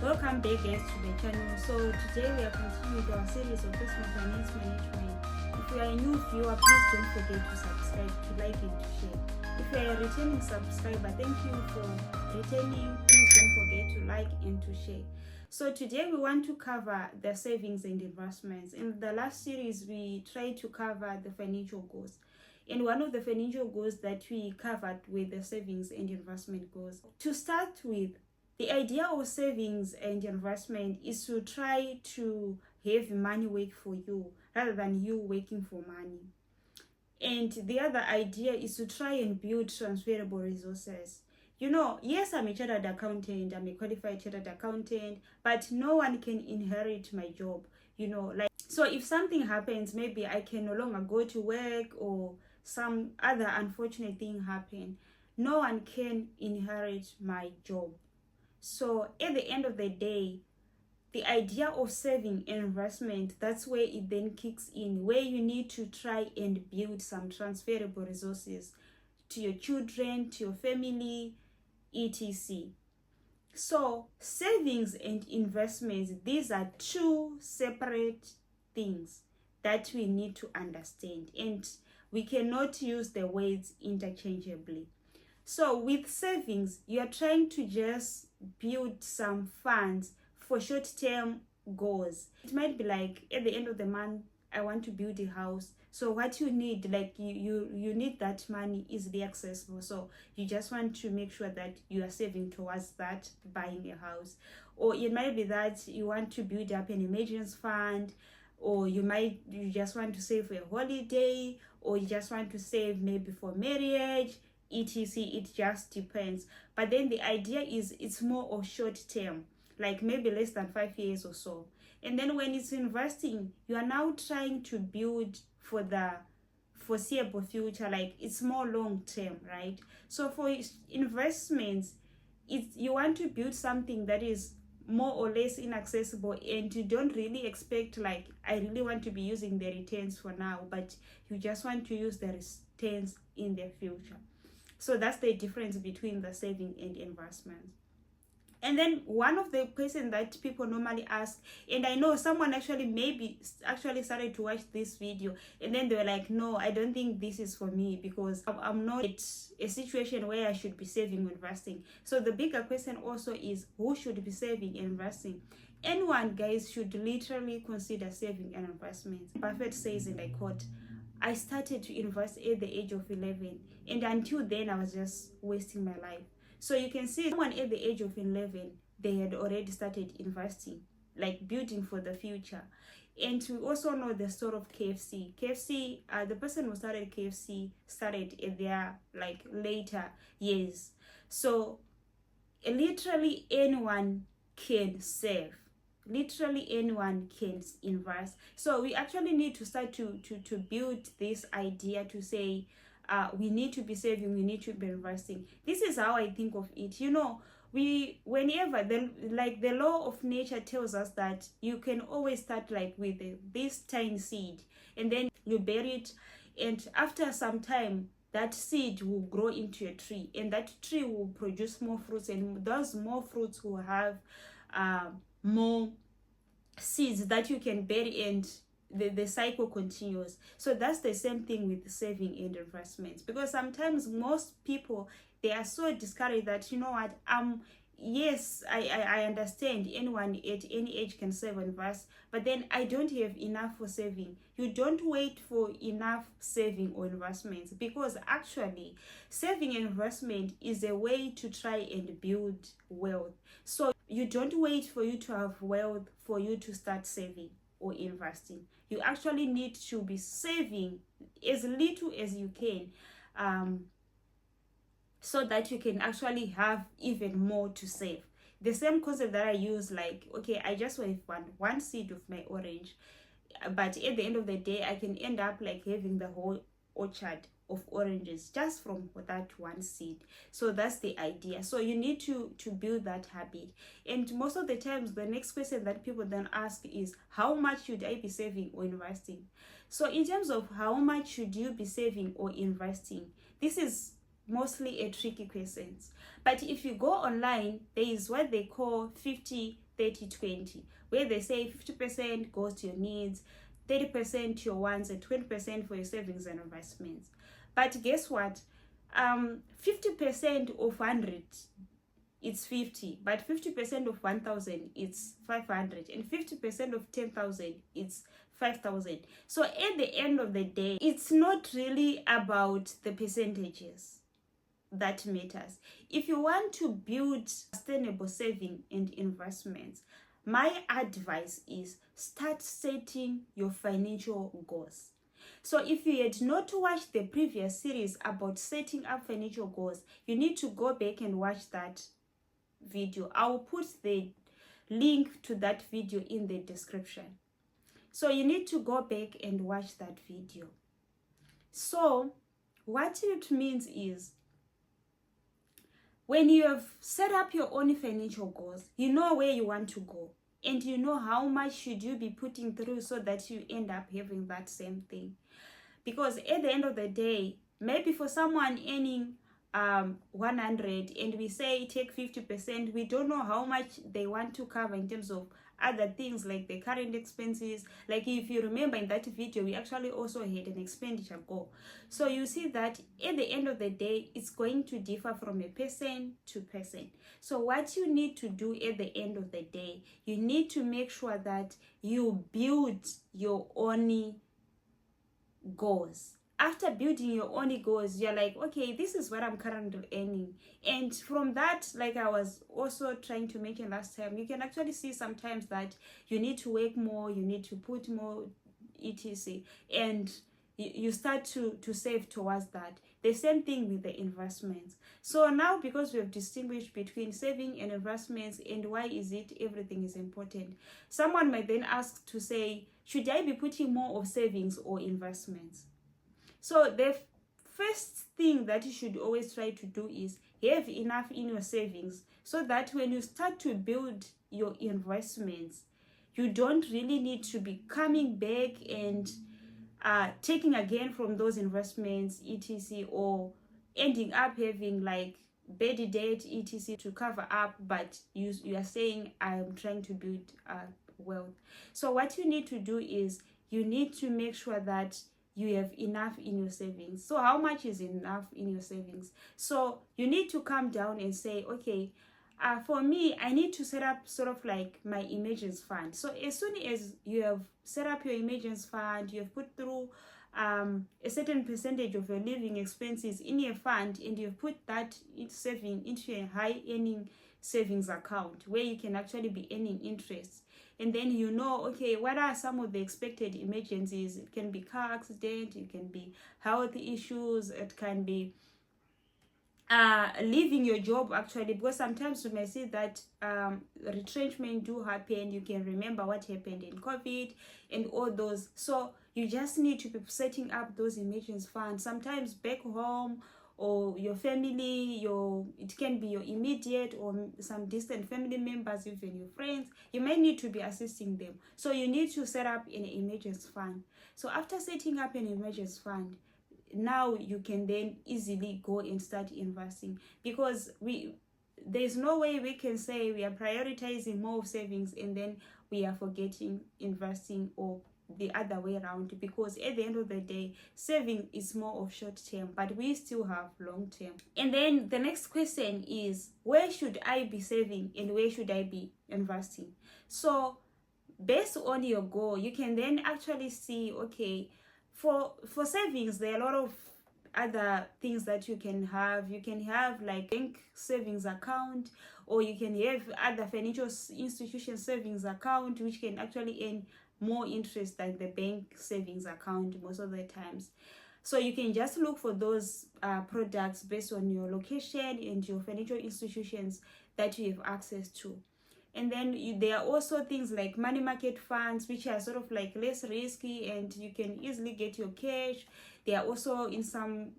Welcome back guys to the channel. So today we are continuing our series of personal finance management. If you are a new viewer, please don't forget to subscribe, to like and to share. If you are a returning subscriber, thank you for returning. Please don't forget to like and to share. So today we want to cover the savings and investments. In the last series we tried to cover the financial goals. And one of the financial goals that we covered with the savings and investment goals. To start with, the idea of savings and investment is to try to have money work for you rather than you working for money. And the other idea is to try and build transferable resources. Yes, I'm a chartered accountant, I'm a qualified chartered accountant, but no one can inherit my job. So if something happens, maybe I can no longer go to work or some other unfortunate thing happen, no one can inherit my job. So at the end of the day, the idea of saving and investment, that's where it then kicks in, where you need to try and build some transferable resources to your children, to your family, etc. So savings and investments, these are two separate things that we need to understand, and we cannot use the words interchangeably. So with savings, you are trying to just build some funds for short-term goals. It might be like at the end of the month, I want to build a house. So what you need, like you need that money easily accessible. So you just want to make sure that you are saving towards that, buying a house. Or it might be that you want to build up an emergency fund, or you just want to save for a holiday, or you just want to save maybe for marriage, etc. It just depends. But then the idea is it's more of short term, like maybe less than 5 years or so. And then when it's investing, you are now trying to build for the foreseeable future, like it's more long term, right? So for investments, you want to build something that is more or less inaccessible, and you don't really expect, like, I really want to be using the returns for now, but you just want to use the returns in the future. So that's the difference between the saving and investment. And then one of the questions that people normally ask, and I know someone actually started to watch this video, and then they were like, no, I don't think this is for me because I'm not in a situation where I should be saving or investing. So the bigger question also is, who should be saving and investing? Anyone, guys, should literally consider saving and investment. Buffett says, and I quote, I started to invest at the age of 11, and until then I was just wasting my life. So you can see someone at the age of 11, they had already started investing, like building for the future. And we also know the story of KFC. The person who started KFC started in their like later years. So literally anyone can save. Literally anyone can invest. So we actually need to start to build this idea to say, we need to be saving, we need to be investing. This is how I think of it. Whenever the law of nature tells us that you can always start like with this tiny seed, and then you bury it, and after some time that seed will grow into a tree, and that tree will produce more fruits, and those more fruits will have more seeds that you can bury, and the cycle continues. So that's the same thing with saving and investments, because sometimes most people, they are so discouraged that, you know what, yes, I understand anyone at any age can save and invest, but then I don't have enough for saving. You don't wait for enough saving or investments, because actually saving and investment is a way to try and build wealth. So you don't wait for you to have wealth for you to start saving or investing. You actually need to be saving as little as you can, so that you can actually have even more to save. The same concept that I use, like, okay, I just want one seed of my orange, but at the end of the day I can end up like having the whole orchard of oranges just from that one seed. So that's the idea. So you need to build that habit. And most of the times the next question that people then ask is, how much should I be saving or investing? So in terms of how much should you be saving or investing, this is mostly a tricky question. But if you go online, there is what they call 50 30-20, where they say 50% goes to your needs, 30% to your wants, and 20% for your savings and investments. But guess what? 50% of 100, it's 50, but 50% of 1,000, it's 500, and 50% of 10,000, it's 5,000. So at the end of the day, it's not really about the percentages that matters. If you want to build sustainable saving and investments, my advice is start setting your financial goals. So if you had not watched the previous series about setting up financial goals, you need to go back and watch that video. I'll put the link to that video in the description. So you need to go back and watch that video. So what it means is, when you have set up your own financial goals, you know where you want to go, and you know how much should you be putting through so that you end up having that same thing. Because at the end of the day, maybe for someone earning 100 and we say take 50%, we don't know how much they want to cover in terms of other things like the current expenses. Like if you remember in that video, we actually also had an expenditure goal. So you see that at the end of the day, it's going to differ from a person to person. So what you need to do at the end of the day, you need to make sure that you build your own goals. After building your own goals, you're like, okay, this is what I'm currently earning. And from that, like I was also trying to mention last time, you can actually see sometimes that you need to work more, you need to put more, etc. And you start to save towards that. The same thing with the investments. So now, because we have distinguished between saving and investments and why is it everything is important, someone might then ask to say, should I be putting more of savings or investments? So the first thing that you should always try to do is have enough in your savings so that when you start to build your investments, you don't really need to be coming back and taking again from those investments, etc., or ending up having like bad debt, etc., to cover up, but you are saying, I'm trying to build wealth. So what you need to do is you need to make sure that you have enough in your savings. So how much is enough in your savings? So you need to come down and say, okay, for me, I need to set up sort of like my emergency fund. So as soon as you have set up your emergency fund, you have put through a certain percentage of your living expenses in your fund, and you've put that saving into a high earning savings account where you can actually be earning interest. And then you know, okay, what are some of the expected emergencies? It can be car accident, it can be health issues, it can be leaving your job actually, because sometimes you may see that retrenchment do happen. You can remember what happened in COVID and all those. So you just need to be setting up those emergency funds, sometimes back home, or your family, it can be your immediate or some distant family members, even your friends. You may need to be assisting them. So you need to set up an emergency fund. So after setting up an emergency fund, now you can then easily go and start investing, because there's no way we can say we are prioritizing more of savings and then we are forgetting investing, or the other way around, because at the end of the day, saving is more of short term, but we still have long term. And then the next question is, where should I be saving and where should I be investing? So based on your goal, you can then actually see, okay, for savings, there are a lot of other things that you can have. You can have like bank savings account, or you can have other financial institution savings account, which can actually earn more interest than the bank savings account most of the times. So you can just look for those products based on your location and your financial institutions that you have access to. And then there are also things like money market funds, which are sort of like less risky and you can easily get your cash. There are also, in some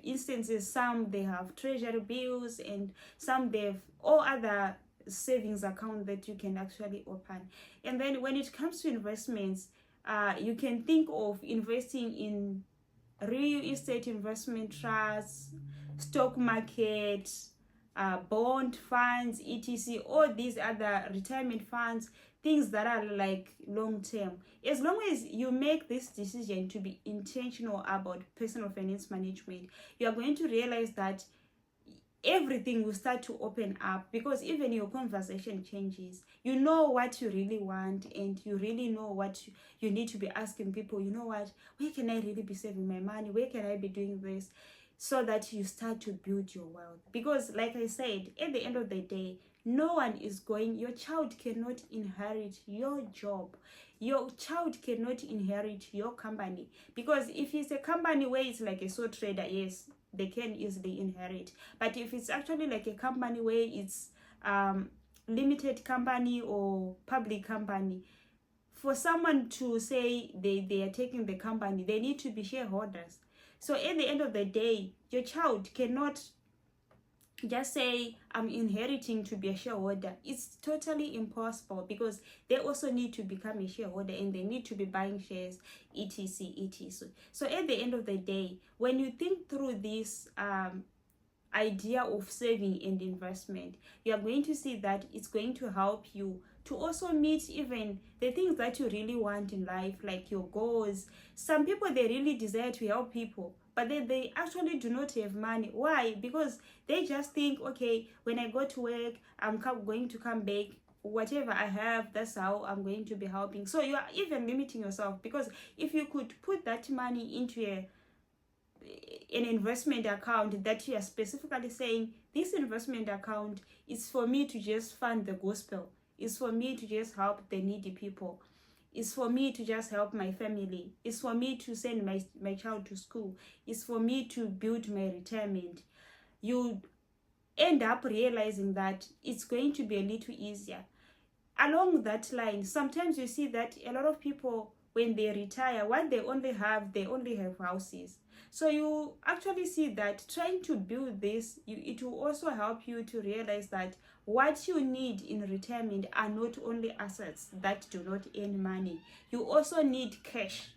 instances, some they have treasury bills, and some they have all other savings account that you can actually open. And then when it comes to investments, you can think of investing in real estate investment trusts, stock market, bond funds, etc., all these other retirement funds, things that are like long term. As long as you make this decision to be intentional about personal finance management, you are going to realize that everything will start to open up, because even your conversation changes. You know what you really want, and you really know what you need to be asking people. You know what, where can I really be saving my money, where can I be doing this, so that you start to build your wealth. Because like I said, at the end of the day, no one is going, your child cannot inherit your job, your child cannot inherit your company. Because if it's a company where it's like a sole trader, yes, they can easily inherit. But if it's actually like a company where it's limited company or public company, for someone to say they are taking the company, they need to be shareholders. So at the end of the day, your child cannot just say, I'm inheriting to be a shareholder. It's totally impossible, because they also need to become a shareholder, and they need to be buying shares, etc, etc. So at the end of the day, when you think through this idea of saving and investment, you are going to see that it's going to help you to also meet even the things that you really want in life, like your goals. Some people, they really desire to help people, but they actually do not have money. Why? Because they just think, okay, when I go to work, I'm going to come back, whatever I have, that's how I'm going to be helping. So you are even limiting yourself, because if you could put that money into an investment account that you are specifically saying, this investment account is for me to just fund the gospel, is for me to just help the needy people, is for me to just help my family, is for me to send my child to school, is for me to build my retirement, you end up realizing that it's going to be a little easier. Along that line, sometimes you see that a lot of people, when they retire, what they only have houses. So you actually see that trying to build this, it will also help you to realize that what you need in retirement are not only assets that do not earn money. You also need cash,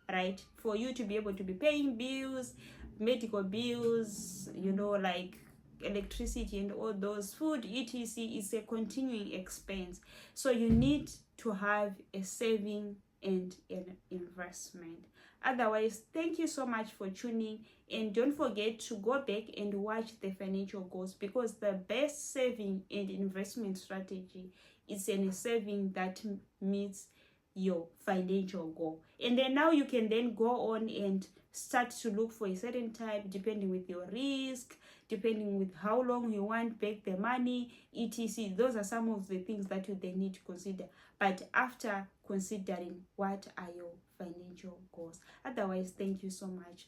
right? For you to be able to be paying bills, medical bills, like electricity and all those, food, etc. is a continuing expense. So you need to have a saving and an investment. Otherwise, thank you so much for tuning, and don't forget to go back and watch the financial goals, because the best saving and investment strategy is a saving that meets your financial goal. And then now you can then go on and start to look for a certain type, depending with your risk, depending with how long you want back the money, etc. Those are some of the things that you then need to consider, but after considering what are your financial goals. Otherwise, thank you so much.